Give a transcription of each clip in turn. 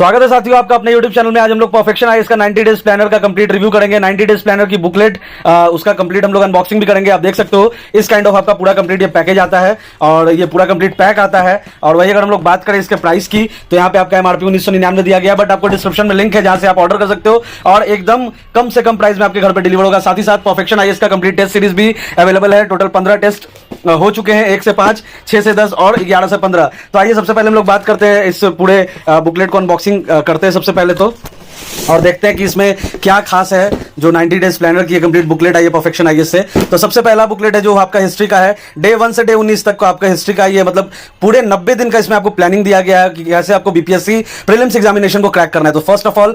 स्वागत है साथियों आपका अपने YouTube चैनल में। आज हम लोग परफेक्शन आईएएस का 90 डेज प्लानर का कंप्लीट रिव्यू करेंगे। 90 डेज प्लानर की बुकलेट उसका कंप्लीट हम लोग अनबॉक्सिंग भी करेंगे। आप देख सकते हो इस काइंड ऑफ आपका पूरा कंप्लीट ये पैकेज आता है और ये पूरा कंप्लीट पैक आता है। और वही अगर हम लोग बात करें इसके प्राइस की तो यहाँ पे आपका एमआरपी 1999 दिया गया, बट आपको डिस्क्रिप्शन में लिंक है जहां से आप ऑर्डर कर सकते हो और एकदम कम से कम प्राइस में आपके घर पर डिलीवर होगा। साथ ही साथ परफेक्शन आईएएस का कंप्लीट टेस्ट सीरीज भी अवेलेबल है। टोटल 15 टेस्ट हो चुके हैं, 1 से 5, 6 से 10 और 11 से 15। तो आइए सबसे पहले हम लोग बात करते हैं इस पूरे बुकलेट को अनबॉक्सिंग करते हैं सबसे पहले तो, और देखते हैं कि इसमें क्या खास है जो 90 डेज प्लानर की कंप्लीट बुकलेट आई है परफेक्शन आईएएस से। तो सबसे पहला बुकलेट है जो आपका हिस्ट्री का है। डे 1 से डे 19 तक को आपका हिस्ट्री का ये मतलब पूरे 90 दिन का इसमें आपको प्लानिंग दिया गया है कि कैसे आपको बीपीएससी प्रीलिम्स एग्जामिनेशन को क्रैक करना है। तो फर्स्ट ऑफ ऑल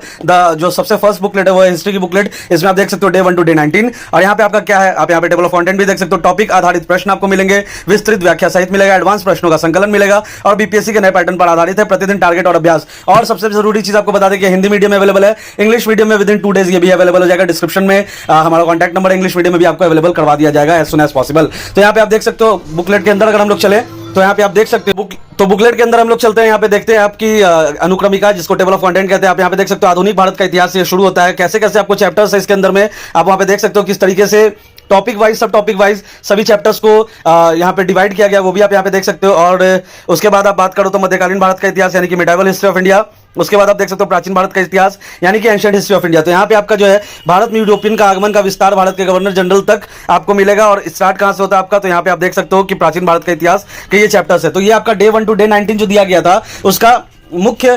जो सबसे फर्स्ट बुकलेट है वो है हिस्ट्री की बुकलेट। इसमें आप देख सकते हो डे 1 टू डे 19। और यहाँ पे आपका क्या है, आप यहाँ पे टेबल ऑफ कंटेंट भी देख सकते हो। टॉपिक आधारित प्रश्न आपको मिलेंगे, विस्तृत व्याख्या सहित मिलेगा, एडवांस प्रश्नों का संकलन मिलेगा और बीपीएससी के नए पैटर्न पर आधारित है। प्रतिदिन टारगेट और अभ्यास। और सबसे जरूरी चीज आपको बता दें कि हिंदी मीडियम में अवेलेबल है, इंग्लिश मीडियम में विद इन 2 डेज ये भी अवेलेबल हो जाएगा। डिस्क्रिप्शन में हमारा कॉन्टैक्ट नंबर इंग्लिश मीडियम में भी आपको अवेलेबल करवा दिया जाएगा एज सुन एज पॉसिबल। तो यहाँ पे आप देख सकते हो बुकलेट के अंदर अगर हम लोग चले तो यहाँ पे आप देख सकते हो तो बुकलेट के अंदर हम लोग चलते हैं। यहाँ पे देखते हैं आपकी अनुक्रमिका जिसको टेबल ऑफ कंटेंट कहते हैं। आप यहाँ पे देख सकते हो आधुनिक भारत का इतिहास से शुरू होता है, कैसे कैसे आपको चैप्टर्स है इसके अंदर में आप वहाँ पे देख सकते हो किस तरीके से टॉपिक वाइज सब टॉपिक वाइज सभी चैप्टर्स को यहाँ पे डिवाइड किया गया, वो भी आप यहाँ पे देख सकते हो। और उसके बाद आप बात करो तो मध्यकालीन भारत का इतिहास यानी कि मिडाइवल हिस्ट्री ऑफ इंडिया। उसके बाद आप देख सकते हो प्राचीन भारत का इतिहास यानी कि एंशिएंट हिस्ट्री ऑफ इंडिया। तो यहाँ पे आपका जो है भारत में यूरोपियन का आगमन का विस्तार भारत के गवर्नर जनरल तक आपको मिलेगा। और स्टार्ट कहां से होता है आपका, तो यहाँ पे आप देख सकते हो कि प्राचीन भारत का इतिहास के ये चैप्टर्स है। तो ये आपका डे 1 टू डे 19 जो दिया गया था उसका मुख्य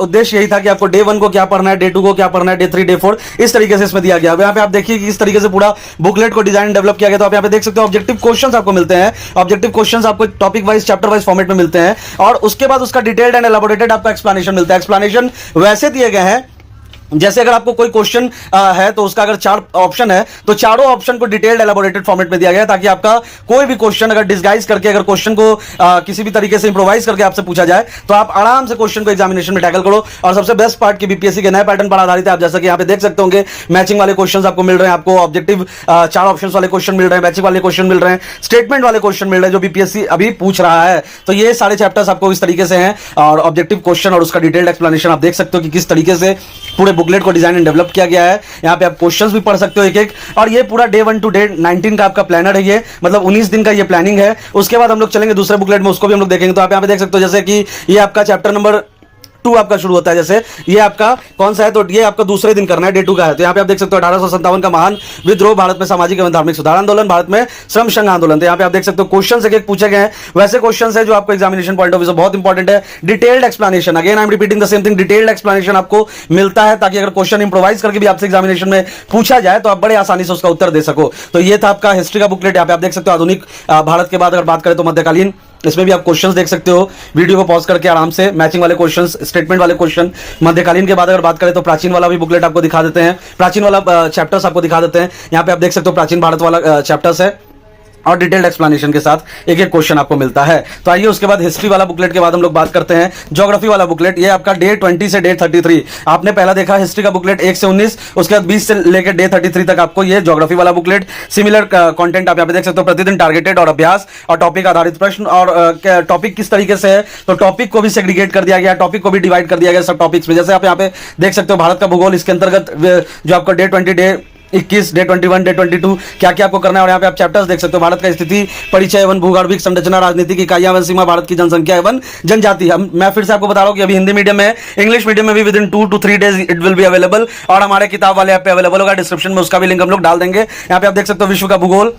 उद्देश्य यही था कि आपको डे 1 को क्या पढ़ना है, डे 2 को क्या पढ़ना है, डे 3, डे 4 इस तरीके से इसमें दिया गया। यहाँ पे आप देखिए कि इस तरीके से पूरा बुकलेट को डिजाइन डेवलप किया गया। तो आप यहाँ पे देख सकते हो ऑब्जेक्टिव क्वेश्चंस आपको मिलते हैं। ऑब्जेक्टिव क्वेश्चंस आपको topic wise chapter wise format में मिलते हैं और उसके बाद उसका डिटेल्ड एंड एलाबोरेटेड आपका एक्सप्लेनेशन मिलता है। एक्सप्लेनेशन वैसे दिए गए हैं जैसे अगर आपको कोई क्वेश्चन है तो उसका अगर 4 ऑप्शन है तो चारों ऑप्शन को डिटेल्ड एलाबोरेटेड फॉर्मेट में दिया गया ताकि आपका कोई भी क्वेश्चन अगर डिस्गाइज करके अगर क्वेश्चन को किसी भी तरीके से इंप्रोवाइज करके आपसे पूछा जाए तो आप आराम से क्वेश्चन को एग्जामिनेशन में टैकल करो। और सबसे बेस्ट पार्ट की बीपीएससी के नए पैटर्न पर आधारित है। आप जैसा कि यहाँ पे देख सकते होंगे मैचिंग वाले क्वेश्चन आपको मिल रहे हैं, आपको ऑब्जेक्टिव 4 ऑप्शन वाले क्वेश्चन मिल रहे हैं, मैचिंग वाले क्वेश्चन मिल रहे हैं, स्टेटमेंट वाले क्वेश्चन मिल रहे हैं जो बीपीएससी अभी पूछ रहा है। तो ये सारे चैप्टर्स आपको इस तरीके से हैं और ऑब्जेक्टिव क्वेश्चन और उसका डिटेल्ड एक्सप्लेनेशन आप देख सकते हो कि किस तरीके से पूरे बुकलेट को डिजाइन एंड डेवलप किया गया है। यहाँ पे आप क्वेश्चंस भी पढ़ सकते हो एक एक। और ये पूरा डे 1 टू डे 19 का आपका प्लानर है, ये मतलब 19 दिन का ये प्लानिंग है। उसके बाद हम लोग चलेंगे दूसरे बुकलेट में, उसको भी हम लोग देखेंगे। तो आप यहाँ पे देख सकते हो जैसे कि ये आपका चैप्टर नंबर 2 आपका शुरू होता है। जैसे ये आपका कौन सा है, तो ये आपका दूसरे दिन करना है, डे 2 का है। तो यहाँ पे आप देख सकते हो 1857 का महान विद्रोह, भारत में सामाजिक एवं धार्मिक सुधार आंदोलन, भारत में श्रम संघ आंदोलन। तो यहाँ पे आप देख सकते हो क्वेश्चन एक एक पूछे गए हैं, वैसे क्वेश्चन है जो आपको एग्जामिनेशन पॉइंट ऑफ व्यू से बहुत इंपॉर्टेंट है। Detailed explanation, again I am repeating the same thing, detailed explanation आपको मिलता है ताकि अगर क्वेश्चन इंप्रोवाइज करके भी आपसे एग्जामिनेशन में पूछा जाए तो आप बड़े आसानी से उसका उत्तर दे सको। तो ये था आपका हिस्ट्री का बुकलेट। यहाँ पे आप देख सकते हो आधुनिक भारत के बाद अगर बात करें तो मध्यकालीन, इसमें भी आप क्वेश्चंस देख सकते हो। वीडियो को पॉज करके आराम से मैचिंग वाले क्वेश्चंस, स्टेटमेंट वाले क्वेश्चन। मध्यकालीन के बाद अगर बात करें तो प्राचीन वाला भी बुकलेट आपको दिखा देते हैं, प्राचीन वाला चैप्टर्स आपको दिखा देते हैं। यहाँ पे आप देख सकते हो प्राचीन भारत वाला चैप्टर्स है और डिटेल्ड एक्सप्लेनेशन के साथ एक एक क्वेश्चन आपको मिलता है। तो आइए उसके बाद हिस्ट्री वाला बुकलेट के बाद हम लोग बात करते हैं ज्योग्राफी वाला बुकलेट। ये आपका डे 20 से डे 33 आपने पहला देखा हिस्ट्री का बुकलेट 1 से 19, उसके बाद 20 से लेकर डे 33 तक आपको ये ज्योग्राफी वाला बुकलेट। सिमिलर कंटेंट आप यहाँ पे देख सकते हो, प्रतिदिन टारगेटेड और अभ्यास और टॉपिक आधारित प्रश्न। और टॉपिक किस तरीके से है तो टॉपिक को भी सेग्रीगेट कर दिया गया, टॉपिक को भी डिवाइड कर दिया गया सब टॉपिक्स में। जैसे आप यहाँ पे देख सकते हो भारत का भूगोल, इसके अंतर्गत जो आपका डे 20, डे 21, डे 21, डे 22 क्या क्या आपको करना है। और यहाँ पे आप चैप्टर्स देख सकते हो, भारत का स्थिति, परिचय एवं भूगर्भिक संरचना, राजनीतिक इकाइयां एवं सीमा, भारत की जनसंख्या एवं जनजाति। मैं फिर से आपको बता रहा हूँ कि अभी हिंदी मीडियम में, इंग्लिश मीडियम में भी with in 2 to 3 days it will be available. और हमारे किताब वाले ऐप पे अवेलेबल होगा, डिस्क्रिप्शन में उसका भी लिंक हम लोग डाल देंगे। यहाँ पे आप देख सकते हो विश्व का भूगोल।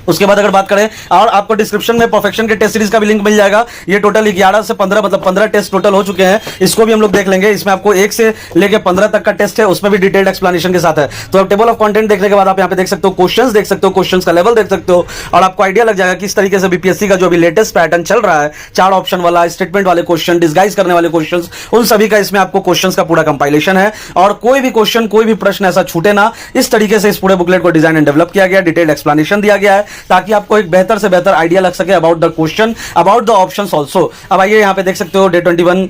उसके बाद अगर बात करें और आपको डिस्क्रिप्शन में परफेक्शन के टेस्ट सीरीज का भी लिंक मिल जाएगा। ये टोटल 11 से 15 मतलब 15 टेस्ट टोटल हो चुके हैं, इसको भी हम लोग देख लेंगे। इसमें आपको 1 से लेकर 15 तक का टेस्ट है, उसमें भी डिटेल्ड एक्सप्लेनेशन के साथ है। तो अब टेबल ऑफ कंटेंट देखने के बाद आप यहाँ पे देख सकते हो क्वेश्चंस देख सकते हो, क्वेश्चंस का लेवल देख सकते हो और आपको आइडिया लग जाएगा किस तरीके से बीपीएससी का जो अभी लेटेस्ट पैटर्न चल रहा है, 4 ऑप्शन वाला, स्टेटमेंट वाले क्वेश्चन, डिस्गाइज करने वाले क्वेश्चन, उन सभी का इसमें आपको क्वेश्चन का पूरा कंपाइलेशन है। और कोई भी क्वेश्चन, कोई भी प्रश्न ऐसा छूटे ना, इस तरीके से इस पूरे बुकलेट को डिजाइन एंड डेवलप किया गया, डिटेल्ड एक्सप्लेनेशन दिया गया है ताकि आपको एक बेहतर से बेहतर आइडिया लग सके about the question, about the options also. अब आइए यहाँ पे देख सकते हो डे 21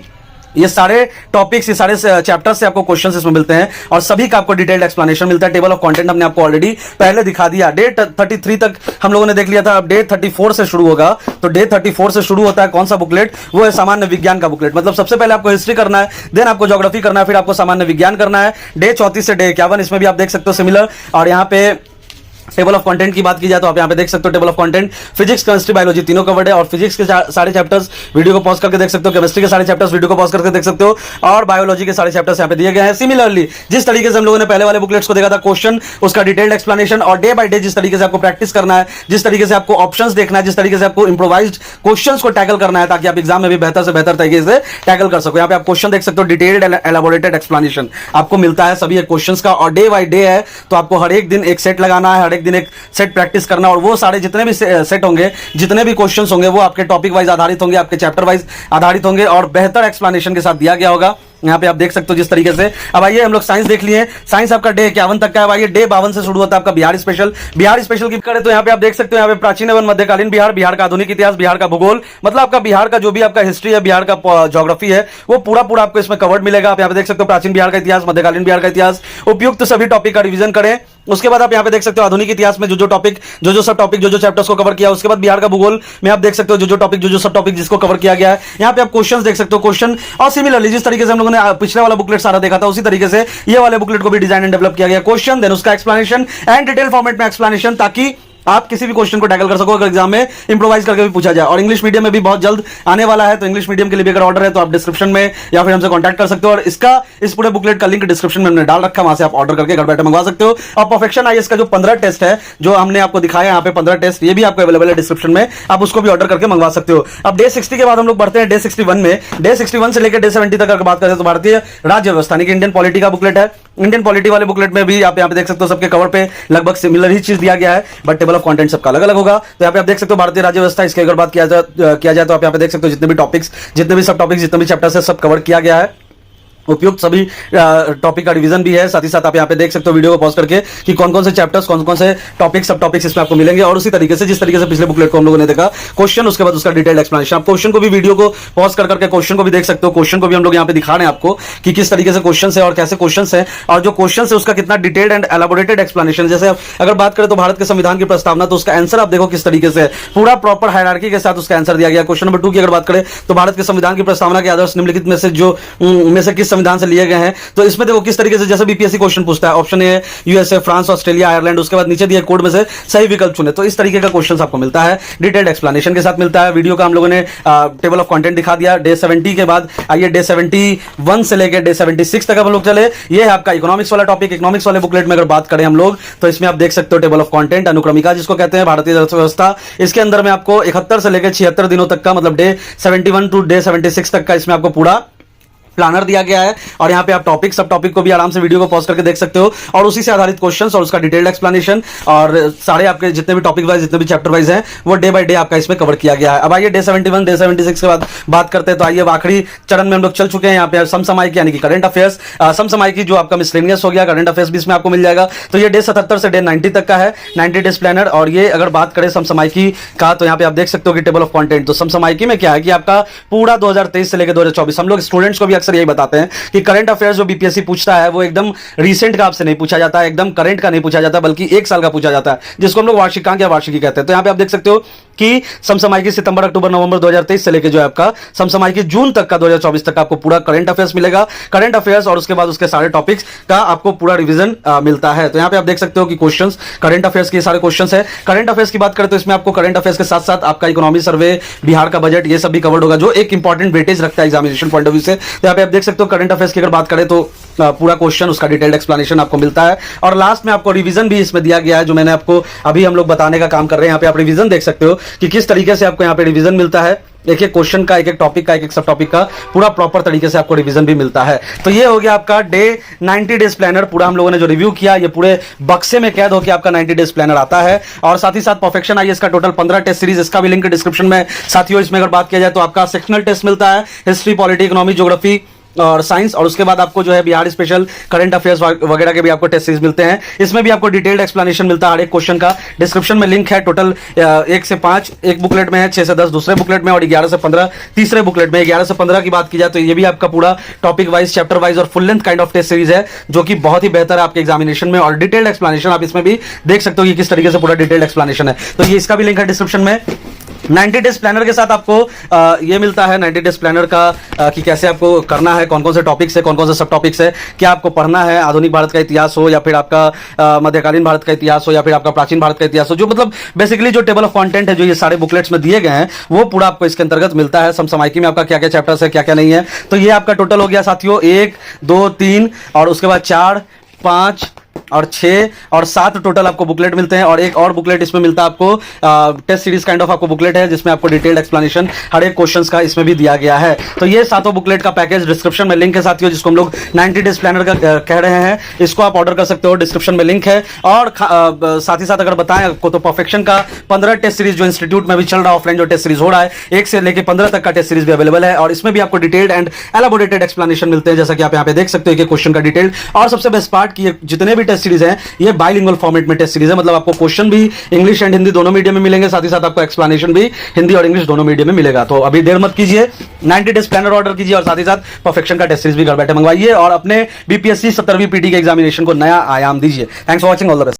ये सारे टॉपिक्स, ये सारे चैप्टर्स से आपको क्वेश्चंस इसमें मिलते हैं और सभी का आपको डिटेल्ड एक्सप्लेनेशन मिलता है। टेबल ऑफ कंटेंट हमने आपको ऑलरेडी पहले दिखा दिया। डे 33 तक हम लोगों ने देख लिया था। अब डे 34 से शुरू होगा। तो डे 34 से शुरू होता है कौन सा बुकलेट? वो है सामान्य विज्ञान का बुकलेट। मतलब सबसे पहले आपको हिस्ट्री करना है, देन आपको ज्योग्राफी करना है, फिर आपको सामान्य विज्ञान करना है। डे 34 से डे 51 इसमें भी आप देख सकते हो सिमिलर। और यहाँ पे टेबल ऑफ कंटेंट की बात की जाए तो आप यहां पे देख सकते हो table of content, physics, chemistry, biology तीनों कवर्ड है। और फिजिक्स के सारे चैप्टर्स वीडियो को पॉज करके देख सकते हो, केमिस्ट्री के सारे चैप्टर्स वीडियो को पॉज करके देख सकते हो, और बायोलॉजी के सारे चैप्टर्स यहां पे दिए गए हैं। सिमिलरली जिस तरीके से हम लोगों ने पहले वाले बुकलेट्स को देखा था, क्वेश्चन, उसका डिटेल्ड एक्सप्लेनेशन, और डे बाय डे जिस तरीके से आपको प्रैक्टिस करना है, जिस तरीके से आपको ऑप्शंस देखना है, जिस तरीके से आपको इंप्रोवाइज्ड क्वेश्चंस को टैकल करना है ताकि आप एग्जाम में भी बेहतर से बेहतर तरीके से टैकल कर सको। यहां पे आप क्वेश्चन देख सकते हो, डिटेल्ड एलाबोरेटेड एक्सप्लेनेशन आपको मिलता है सभी क्वेश्चंस का। और डे बाय डे है तो आपको हर एक दिन एक सेट लगाना है, हर एक दिन एक सेट प्रैक्टिस करना, और वो सारे जितने भी सेट होंगे, जितने भी क्वेश्चंस होंगे, वो आपके टॉपिक वाइज आधारित होंगे, आपके चैप्टर वाइज आधारित होंगे और बेहतर एक्सप्लेनेशन के साथ दिया गया होगा। यहाँ पे आप देख सकते हो जिस तरीके से। अब आइए हम लोग साइंस देख लिए। साइंस आपका डे 51 तक का है। आइए डे 52 से शुरू होता है आपका बिहार स्पेशल। बिहार स्पेशल की करें तो यहाँ पे आप देख सकते हो, यहाँ पे प्राचीन एवं मध्यकालीन बिहार, बिहार का आधुनिक इतिहास, बिहार का भूगोल, मतलब आपका बिहार का जो भी आपका हिस्ट्री है, बिहार का ज्योग्राफी है, वो पूरा आपको इसमें कवर्ड मिलेगा। आप यहाँ पे देख सकते हो प्राचीन बिहार का इतिहास, मध्यकालीन बिहार का इतिहास, उपयुक्त सभी टॉपिक का रिवीजन करें। उसके बाद आप यहाँ पे देख सकते हो आधुनिक इतिहास में जो टॉपिक, जो सब टॉपिक, जो चैप्टर्स को कवर किया। उसके बाद बिहार का भूगोल में आप देख सकते हो जो टॉपिक, जो सब टॉपिक जिसको कवर किया गया है। यहाँ पे आप क्वेश्चंस देख सकते हो, क्वेश्चन। और सिमिलरली जिस तरीके से हम लोगों ने पिछले वाला बुकलेट सारा देखा था, उसी तरीके से ये वाले बुकलेट को भी डिजाइन एंड डेवलप किया गया। क्वेश्चन, देन उसका एक्सप्लेनेशन एंड डिटेल फॉर्मेट में एक्सप्लेनेशन, ताकि आप किसी भी क्वेश्चन को टैकल कर सको अगर एग्जाम में इंप्रोवाइज करके भी पूछा जाए। और इंग्लिश मीडियम में भी बहुत जल्द आने वाला है, तो इंग्लिश मीडियम के लिए भी अगर ऑर्डर है तो आप डिस्क्रिप्शन में या फिर हमसे कांटेक्ट कर सकते हो। और इस पूरे बुकलेट का लिंक डिस्क्रिप्शन में हमने डाल रखा है, वहां से आप ऑर्डर करके घर बैठे मंगवा सकते हो। और परफेक्शन आईएएस का जो 15 टेस्ट है, जो हमने आपको दिखाया यहाँ पे 15 टेस्ट, ये भी आपको अवेलेबल है डिस्क्रिप्शन में, आप उसको भी ऑर्डर करके मंगवा सकते हो। अब डे 60 के बाद हम लोग बढ़ते हैं डे 61 में। डे 61 से लेकर डे 70 तक अगर बात करें तो भारतीय राज्य व्यवस्था की इंडियन पॉलिटी का बुकलेट है। इंडियन पॉलिटी वाले बुकलेट में भी आप यहाँ पे देख सकते हो सबके कवर पे लगभग सिमिलर ही चीज दिया गया है, बट टेबल ऑफ कंटेंट सबका अलग अलग होगा। तो यहाँ पे आप देख सकते हो भारतीय राज्य व्यवस्था, इसकी अगर बात किया जाए तो आप यहाँ पे देख सकते हो जितने भी टॉपिक्स, जितने भी सब टॉपिक्स, जितने भी चैप्टर्स है, सब कवर किया गया है। उपयुक्त सभी टॉपिक का रिवीजन भी है। साथ ही साथ आप यहाँ पे देख सकते हो वीडियो को पॉज करके कि कौन कौन से चैप्टर्स, कौन कौन से टॉपिक, सब टॉपिक्स इसमें आपको मिलेंगे। और उसी तरीके से जिस तरीके से पिछले बुकलेट को हम लोगों ने देखा, क्वेश्चन, उसके बाद उसका डिटेल्ड एक्सप्लेनेशन। आप क्वेश्चन को भी वीडियो को पॉज करके क्वेश्चन को भी देख सकते हो। क्वेश्चन को भी हम लोग यहाँ पे दिखा रहे हैं आपको कि किस तरीके से क्वेश्चन है और कैसे क्वेश्चन है, और जो क्वेश्चन है उसका कितना डिटेल्ड एंड एलाबोरेटेड एक्सप्लेनेशन। जैसे अगर बात करें तो भारत के संविधान की प्रस्तावना, तो उसका आंसर आप देखो किस तरीके से पूरा प्रॉपर हायरार्की के साथ उसका आंसर दिया गया। क्वेश्चन नंबर 2 की अगर बात करें तो भारत के संविधान की प्रस्तावना के आदर्श निम्नलिखित में से किस संविधान से लिए गए हैं। तो इसमें देखो किस तरीके से, जैसे बीपीएससी क्वेश्चन पूछता है, option A USA, France, Australia, Ireland, उसके बाद नीचे दिए कोड में से सही विकल्प चुने। तो इस तरीके का क्वेश्चन आपको मिलता है, डिटेल्ड एक्सप्लेनेशन के साथ मिलता है। वीडियो का हम लोगों ने टेबल ऑफ कंटेंट दिखा दिया। डे 70 के बाद आइए डे 71 से लेकर डे 76 तक हम लोग चले। ये है आपका इकोनॉमिक्स वाला टॉपिक। इकोनॉमिक्स वाले बुकलेट में अगर बात करें हम लोग, तो इसमें आप देख सकते हो टेबल ऑफ कंटेंट, अनुक्रमिका जिसको कहते हैं, भारतीय अर्थव्यवस्था। इसके अंदर में आपको 71 से लेकर 76 दिनों तक का, मतलब डे 71 टू डे 76 तक का इसमें आपको पूरा प्लानर दिया गया है। और यहाँ पे आप टॉपिक, सब टॉपिक को भी आराम से वीडियो को पॉज करके देख सकते हो, और उसी से आधारित क्वेश्चंस और उसका डिटेल्ड एक्सप्लेनेशन, और सारे आपके जितने भी टॉपिक वाइज, जितने भी चैप्टर वाइज हैं, वो डे बाय डे आपका इसमें कवर किया गया है। अब आइए डे 71, डे 76 के बाद बात करते हैं। तो आइए आखिरी चरण में हम लोग चल चुके हैं। यहाँ पे समसामयिक यानी कि करंट अफेयर्स, समसामयिक जो आपका मिसलेनियस हो गया, करंट अफेयर्स भी इसमें आपको मिल जाएगा। तो ये डे 77 से डे 90 तक का है, 90 डेज प्लानर। और ये अगर बात करें समसामयिकी का, तो यहाँ पे आप देख सकते हो कि टेबल ऑफ कंटेंट। तो समसामयिकी में क्या है कि आपका पूरा 2023 से लेकर 2024, हम लोग स्टूडेंट्स को भी अक्सर यही बताते हैं कि करंट अफेयर्स जो बीपीएससी पूछता है, वो एकदम रीसेंट का आपसे नहीं पूछा जाता है, एकदम करंट का नहीं पूछा जाता, बल्कि 1 साल का पूछा जाता है, जिसको हम लोग वार्षिकांक या वार्षिकी कहते हैं। तो यहाँ पे आप देख सकते हो कि समसामयिकी सितंबर, अक्टूबर, नवंबर 2023 से लेकर जो है आपका समसामयिकी जून तक का 2024 तक का आपको पूरा करंट अफेयर्स मिलेगा। करंट अफेयर्स और उसके बाद उसके सारे टॉपिक्स का आपको पूरा रिवीजन मिलता है। तो यहाँ पे आप देख सकते हो कि क्वेश्चंस, करंट अफेयर्स के सारे क्वेश्चंस है। करंट अफेयर्स की बात करें तो इसमें आपको करंट अफेयर्स के साथ साथ आपका इकोनॉमी सर्वे, बिहार का बजट, ये सब भी कवर्ड होगा, जो एक इंपॉर्टेंट वेटेज रखता है एग्जामिनेशन पॉइंट ऑफ व्यू से। तो यहाँ पे आप देख सकते हो करंट अफेयर्स की अगर बात करें तो पूरा क्वेश्चन, उसका डिटेल्ड एक्सप्लेनेशन आपको मिलता है। और लास्ट में आपको रिवीजन भी इसमें दिया गया है, जो मैंने आपको अभी हम लोग बताने का काम कर रहे हैं। यहाँ पे आप रिवीजन देख सकते हो कि किस तरीके से आपको यहाँ पे रिवीजन मिलता है। एक एक क्वेश्चन का, एक एक टॉपिक का, एक एक सब टॉपिक का पूरा प्रॉपर तरीके से आपको रिवीजन भी मिलता है। तो ये हो गया आपका डे 90 डेज प्लानर। पूरा हम लोगों ने जो रिव्यू किया, ये पूरे बक्से में कैद होकर आपका 90 डेज प्लानर आता है। और साथ ही साथ परफेक्शन आईएएस का टोटल 15 टेस्ट सीरीज, इसका भी लिंक डिस्क्रिप्शन में। साथियों, इसमें अगर बात किया जाए तो आपका सेक्शनल टेस्ट मिलता है, हिस्ट्री, पॉलिटी, इकोनॉमी, ज्योग्राफी, और साइंस, और उसके बाद आपको जो है बिहार स्पेशल, करंट अफेयर्स वगैरह के भी आपको टेस्ट सीरीज मिलते हैं। इसमें भी आपको डिटेल्ड एक्सप्लेनेशन मिलता है हर एक क्वेश्चन का। डिस्क्रिप्शन में लिंक है। टोटल 1 से 5 एक बुकलेट में है, 6 से 10 दूसरे बुकलेट में, और 11 से 15 तीसरे बुकलेट में। 11 से 15 की बात की जाए तो ये भी आपका पूरा टॉपिक वाइज, चैप्टर वाइज और full length kind of test series है, जो कि बहुत ही बेहतर है आपके एग्जामिनेशन में। और डिटेल्ड एक्सप्लेनेशन आप इसमें भी देख सकते हो कि किस तरीके से पूरा डिटेल्ड एक्सप्लेनेशन है। तो ये इसका भी लिंक है डिस्क्रिप्शन में। 90 डेज प्लानर के साथ आपको ये मिलता है 90 डेज प्लानर का कि कैसे आपको करना है, कौन कौन से टॉपिक्स है, कौन कौन से सब टॉपिक्स है, क्या आपको पढ़ना है, आधुनिक भारत का इतिहास हो या फिर आपका मध्यकालीन भारत का इतिहास हो या फिर आपका प्राचीन भारत का इतिहास हो, जो मतलब बेसिकली जो टेबल ऑफ कंटेंट है जो ये सारे बुकलेट्स में दिए गए हैं वो पूरा आपको इसके अंतर्गत मिलता है। समसामयिकी में आपका क्या क्या चैप्टर्स है, क्या क्या नहीं है। तो ये आपका टोटल हो गया साथियों 1 2 3 और उसके बाद 4 5 और 6 और 7 टोटल आपको बुकलेट मिलते हैं। और एक और बुकलेट इसमें मिलता है आपको, टेस्ट सीरीज काइंड ऑफ आपको बुकलेट है जिसमें आपको डिटेल्ड एक्सप्लेनेशन हर एक क्वेश्चंस का इसमें भी दिया गया है। तो ये सातों बुकलेट का पैकेज डिस्क्रिप्शन में लिंक है साथियों, जिसको हम लोग 90 डेज प्लानर का कह रहे हैं। इसको आप ऑर्डर कर सकते हो, डिस्क्रिप्शन में लिंक है। और साथ ही साथ अगर बताएं आपको तो परफेक्शन का 15 टेस्ट सीरीज जो इंस्टीट्यूट में भी चल रहा है, ऑफलाइन जो टेस्ट सीरीज हो रहा है, 1 से लेकर 15 तक का टेस्ट सीरीज भी अवेलेबल है। और इसमें भी आपको डिटेल्ड एंड एलाबोरेटेड एक्सप्लेनेशन मिलते हैं, जैसा कि आप यहाँ पे देख सकते हो, एक क्वेश्चन का डिटेल्ड। और सबसे बेस्ट पार्ट कि जितने भी टेस्ट सीरीज हैं ये बाइलिंगुअल फॉर्मेट में टेस्ट सीरीज है, मतलब आपको क्वेश्चन भी इंग्लिश एंड हिंदी दोनों मीडियम में मिलेंगे, साथ ही साथ आपको एक्सप्लेनेशन भी हिंदी और इंग्लिश दोनों मीडियम में मिलेगा। तो अभी देर मत कीजिए, 90 डेज प्लानर ऑर्डर कीजिए और साथ ही साथ परफेक्शन का टेस्ट सीरीज भी घर बैठे मंगवाइए और अपने बीपीएससी 70वीं पीटी के एग्जामिनेशन को नया आयाम दीजिए। Thanks for watching, all the best.